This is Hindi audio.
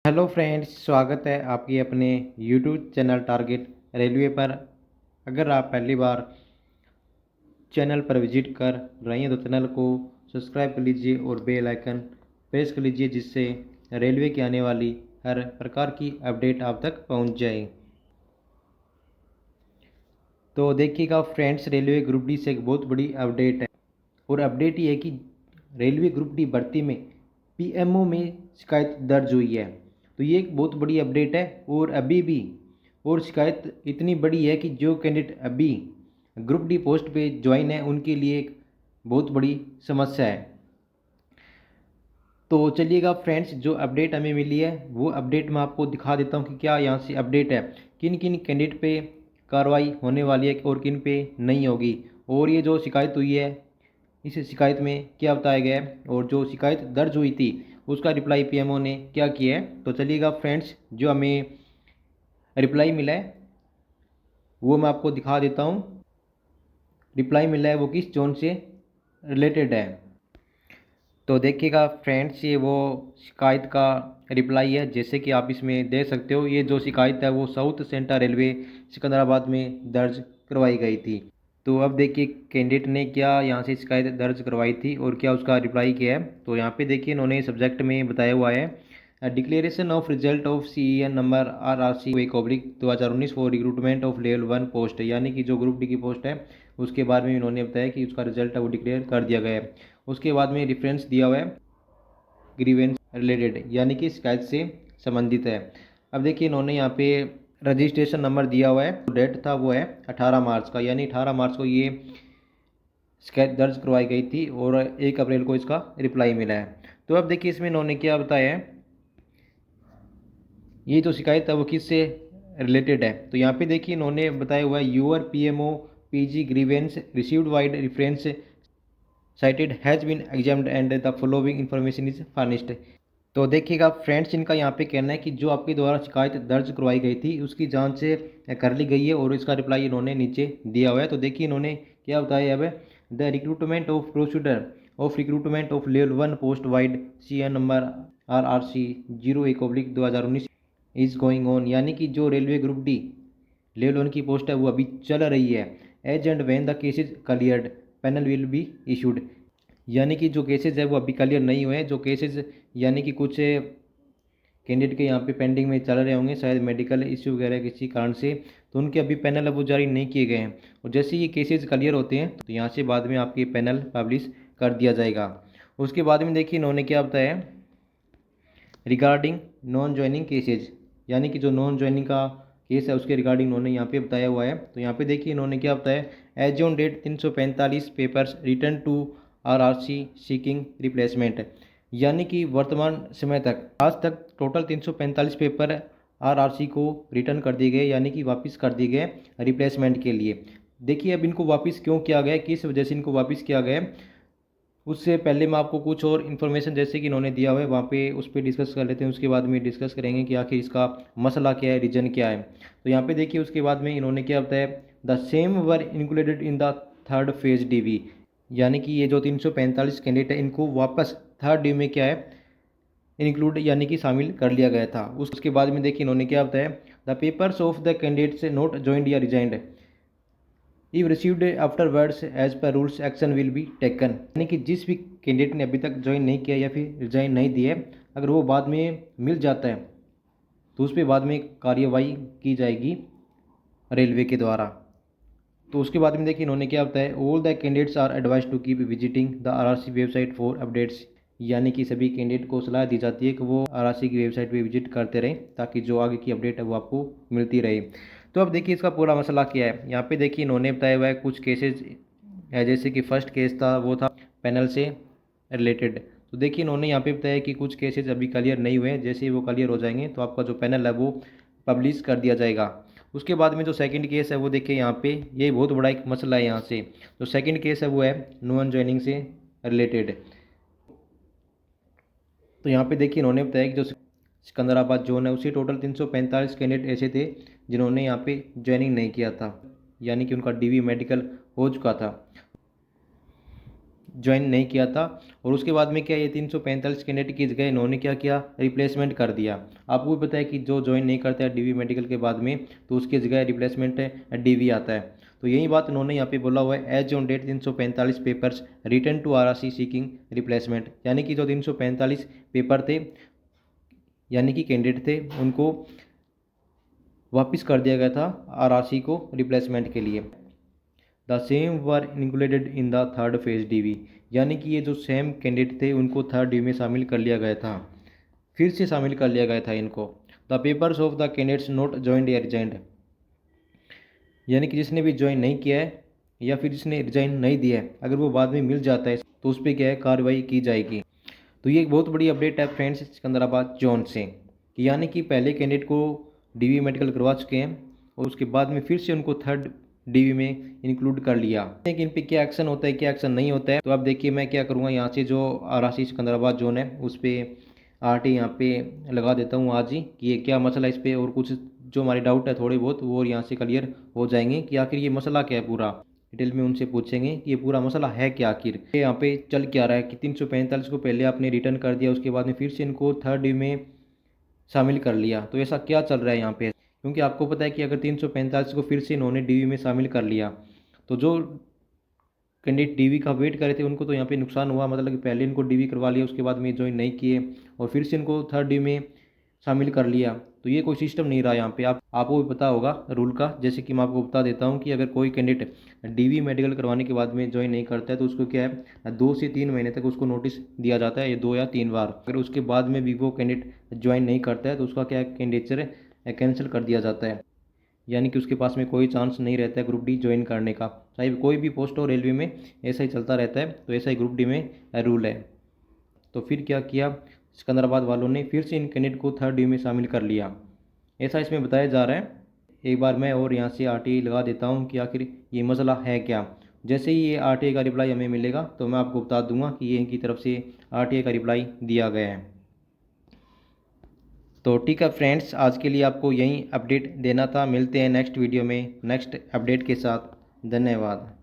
हेलो फ्रेंड्स, स्वागत है आपकी अपने यूट्यूब चैनल टारगेट रेलवे पर। अगर आप पहली बार चैनल पर विजिट कर रहे हैं तो चैनल को सब्सक्राइब कर लीजिए और बेल आइकन प्रेस कर लीजिए, जिससे रेलवे की आने वाली हर प्रकार की अपडेट आप तक पहुंच जाए। तो देखिएगा फ्रेंड्स, रेलवे ग्रुप डी से एक बहुत बड़ी अपडेट है और अपडेट ये है कि रेलवे ग्रुप डी भर्ती में पीएमओ में शिकायत दर्ज हुई है। तो ये एक बहुत बड़ी अपडेट है और अभी भी और शिकायत इतनी बड़ी है कि जो कैंडिडेट अभी ग्रुप डी पोस्ट पे ज्वाइन है उनके लिए एक बहुत बड़ी समस्या है। तो चलिएगा फ्रेंड्स, जो अपडेट हमें मिली है वो अपडेट मैं आपको दिखा देता हूँ कि क्या यहाँ से अपडेट है, किन किन कैंडिडेट पे कार्रवाई होने वाली है और किन पे नहीं होगी, और ये जो शिकायत हुई है इस शिकायत में क्या बताया गया है, और जो शिकायत दर्ज हुई थी उसका रिप्लाई पीएमओ ने क्या किया है। तो चलिएगा फ्रेंड्स, जो हमें रिप्लाई मिला है वो मैं आपको दिखा देता हूँ। रिप्लाई मिला है वो किस जोन से रिलेटेड है। तो देखिएगा फ्रेंड्स, ये वो शिकायत का रिप्लाई है, जैसे कि आप इसमें देख सकते हो। ये जो शिकायत है वो साउथ सेंट्रल रेलवे सिकंदराबाद में दर्ज करवाई गई थी। तो अब देखिए कैंडिडेट ने क्या यहाँ से शिकायत दर्ज करवाई थी और क्या उसका रिप्लाई किया है। तो यहाँ पे देखिए इन्होंने सब्जेक्ट में बताया हुआ है declaration of result of CEN number RRC/2019 for recruitment of level 1 post, यानी कि जो ग्रुप डी की पोस्ट है उसके बारे में इन्होंने बताया कि उसका रिजल्ट है वो डिक्लेयर कर दिया गया है। उसके बाद में रेफरेंस दिया हुआ है ग्रीवेंस रिलेटेड, यानी कि शिकायत से संबंधित है। अब देखिए इन्होंने यहाँ पे रजिस्ट्रेशन नंबर दिया हुआ है, डेट था वो है 18 मार्च का, यानी 18 मार्च को ये शिकायत दर्ज करवाई गई थी और 1 अप्रैल को इसका रिप्लाई मिला है। तो अब देखिए इसमें इन्होंने क्या बताया है, ये जो शिकायत है वो किससे रिलेटेड है। तो यहाँ पे देखिए इन्होंने बताया हुआ है your PMO PG grievance received wide reference cited has been examined and the following information is furnished. तो देखिएगा फ्रेंड्स, इनका यहाँ पे कहना है कि जो आपके द्वारा शिकायत दर्ज करवाई गई थी उसकी जांच से कर ली गई है और इसका रिप्लाई इन्होंने नीचे दिया हुआ है। तो देखिए इन्होंने क्या बताया अब, the recruitment of procedure of recruitment of level 1 post wide CN number RRC/01/2019 is going on, यानी कि जो रेलवे ग्रुप डी लेवल 1 की पोस्ट है वो अभी चल रही है। As and when the cases cleared panel will be issued, यानी कि जो केसेज है वो अभी क्लियर नहीं हुए हैं। जो केसेज यानी कि कुछ कैंडिडेट के यहाँ पे पेंडिंग में चल रहे होंगे, शायद मेडिकल इश्यू वगैरह किसी कारण से, तो उनके अभी पैनल अब वो जारी नहीं किए गए हैं। और जैसे ये केसेज क्लियर होते हैं तो यहाँ से बाद में आपके पैनल पब्लिश कर दिया जाएगा। उसके बाद में देखिए इन्होंने क्या बताया रिगार्डिंग नॉन ज्वाइनिंग केसेज, यानी कि जो नॉन ज्वाइनिंग का केस है उसके रिगार्डिंग इन्होंने यहाँ पे बताया हुआ है। तो यहाँ पे देखिए इन्होंने क्या बताया, as on date 345 papers return to RRC seeking replacement, यानी कि वर्तमान समय तक आज तक टोटल 345 पेपर RRC को रिटर्न कर दिए गए, यानी कि वापस कर दिए गए रिप्लेसमेंट के लिए। देखिए अब इनको वापस क्यों किया गया, किस वजह से इनको वापस किया गया, उससे पहले मैं आपको कुछ और इन्फॉर्मेशन जैसे कि इन्होंने दिया हुआ है वहाँ पे उस पर डिस्कस कर लेते हैं। उसके बाद में डिस्कस करेंगे कि आखिर इसका मसला क्या है, रीजन क्या है। तो यहाँ पे देखिए उसके बाद में इन्होंने क्या बताया, the same were included in the third phase DV, यानी कि ये जो 345 कैंडिडेट है इनको वापस थर्ड DV में क्या है इंक्लूड, यानी कि शामिल कर लिया गया था। उसके बाद में देखिए इन्होंने क्या बताया, the papers of the candidates not joined या resigned if received afterwards as per rules action will be taken, यानी कि जिस भी कैंडिडेट ने अभी तक ज्वाइन नहीं किया या फिर रिजाइन नहीं दिया है, अगर वो बाद में मिल जाता है तो उस पर बाद में कार्यवाही की जाएगी रेलवे के द्वारा। तो उसके बाद में देखिए इन्होंने क्या बताया, all the candidates are advise to keep visiting the RRC website for updates, यानी कि सभी कैंडिडेट को सलाह दी जाती है कि वो RRC की वेबसाइट पे विजिट करते रहें ताकि जो आगे की अपडेट है वो आपको मिलती रहे। तो अब देखिए इसका पूरा मसला क्या है। यहाँ पे देखिए इन्होंने बताया हुआ है कुछ केसेज है, जैसे कि फर्स्ट केस था वो था पैनल से रिलेटेड। तो देखिए इन्होंने यहाँ पे बताया कि कुछ केसेज अभी क्लियर नहीं हुए हैं, जैसे ही वो क्लियर हो जाएंगे तो आपका जो पैनल है वो पब्लिश कर दिया जाएगा। उसके बाद में जो सेकंड केस है वो देखिए यहाँ पे ये बहुत बड़ा एक मसला है। यहाँ से जो सेकंड केस है वो है नॉन ज्वाइनिंग से रिलेटेड। तो यहाँ पे देखिए इन्होंने बताया कि जो सिकंदराबाद जोन है उसी टोटल 345 कैंडिडेट ऐसे थे जिन्होंने यहाँ पे ज्वाइनिंग नहीं किया था, यानी कि उनका DV मेडिकल हो चुका था। ज्वाइन नहीं किया था। और उसके बाद में क्या ये 345 कैंडिडेट की जगह इन्होंने क्या किया, रिप्लेसमेंट कर दिया। आपको भी पता है कि जो ज्वाइन नहीं करता है डीवी मेडिकल के बाद में तो उसकी जगह रिप्लेसमेंट डीवी आता है। तो यही बात इन्होंने यहाँ पे बोला हुआ है, as on date 345 papers return to RRC seeking replacement, यानी कि जो 345 पेपर थे यानी कि कैंडिडेट थे उनको वापस कर दिया गया था आरआरसी को रिप्लेसमेंट के लिए। The same were included in the third phase DV, यानी कि ये जो सेम कैंडिडेट थे उनको थर्ड डीवी में शामिल कर लिया गया था, फिर से शामिल कर लिया गया था इनको। The papers of the candidates not joined या रिजाइंड, यानी कि जिसने भी ज्वाइन नहीं किया है या फिर जिसने रिजाइन नहीं दिया है, अगर वो बाद में मिल जाता है तो उस पर क्या है, कार्रवाई की जाएगी। तो ये एक बहुत बड़ी अपडेट है फ्रेंड्स सिकंदराबाद जोन से, कि यानी कि पहले कैंडिडेट को डीवी मेडिकल करवा चुके हैं और उसके बाद में फिर से उनको थर्ड डीवी में इंक्लूड कर लिया। लेकिन इन पे क्या एक्शन होता है, क्या एक्शन नहीं होता है, तो अब देखिए मैं क्या करूँगा, यहाँ से जो आरआरसी सिकंदराबाद जोन है उस पर आरटी यहाँ पे लगा देता हूँ आज ही, कि ये क्या मसला इस पर, और कुछ जो हमारे डाउट है थोड़े बहुत वो यहाँ से क्लियर हो जाएंगे कि आखिर ये मसला क्या है। पूरा डिटेल में उनसे पूछेंगे कि ये पूरा मसला है क्या, आखिर ये यहाँ पे चल क्या रहा है कि 345 को पहले आपने रिटर्न कर दिया, उसके बाद में फिर से इनको थर्ड डीवी में शामिल कर लिया, तो ऐसा क्या चल रहा है यहाँ पे। क्योंकि आपको पता है कि अगर 345 को फिर से इन्होंने डीवी में शामिल कर लिया तो जो कैंडिडेट डीवी का वेट करे थे उनको तो यहाँ पे नुकसान हुआ, मतलब कि पहले इनको डीवी करवा लिया उसके बाद में ज्वाइन नहीं किए और फिर से इनको थर्ड डीवी में शामिल कर लिया, तो ये कोई सिस्टम नहीं रहा यहाँ पे। आपको भी पता होगा रूल का, जैसे कि मैं आपको बता देता हूँ कि अगर कोई कैंडिडेट डीवी मेडिकल करवाने के बाद में ज्वाइन नहीं करता है तो उसको क्या है 2 से 3 महीने तक उसको नोटिस दिया जाता है, ये 2 या 3 बार। अगर उसके बाद में भी वो कैंडिडेट ज्वाइन नहीं करता है तो उसका क्या कैंडिडेचर कैंसिल कर दिया जाता है, यानी कि उसके पास में कोई चांस नहीं रहता है ग्रुप डी ज्वाइन करने का। चाहे कोई भी पोस्ट हो रेलवे में ऐसा ही चलता रहता है, तो ऐसा ही ग्रुप डी में रूल है। तो फिर क्या किया सिकंदराबाद वालों ने, फिर से इन कैंडिडेट को थर्ड डी में शामिल कर लिया, ऐसा इसमें बताया जा रहा है। एक बार मैं और यहाँ से आरटीआई लगा देता हूँ कि आखिर ये मसला है क्या। जैसे ही ये आरटीआई का रिप्लाई हमें मिलेगा तो मैं आपको बता दूंगा कि ये इनकी तरफ से आरटीआई का रिप्लाई दिया गया है। तो ठीक है फ्रेंड्स, आज के लिए आपको यही अपडेट देना था। मिलते हैं नेक्स्ट वीडियो में नेक्स्ट अपडेट के साथ। धन्यवाद।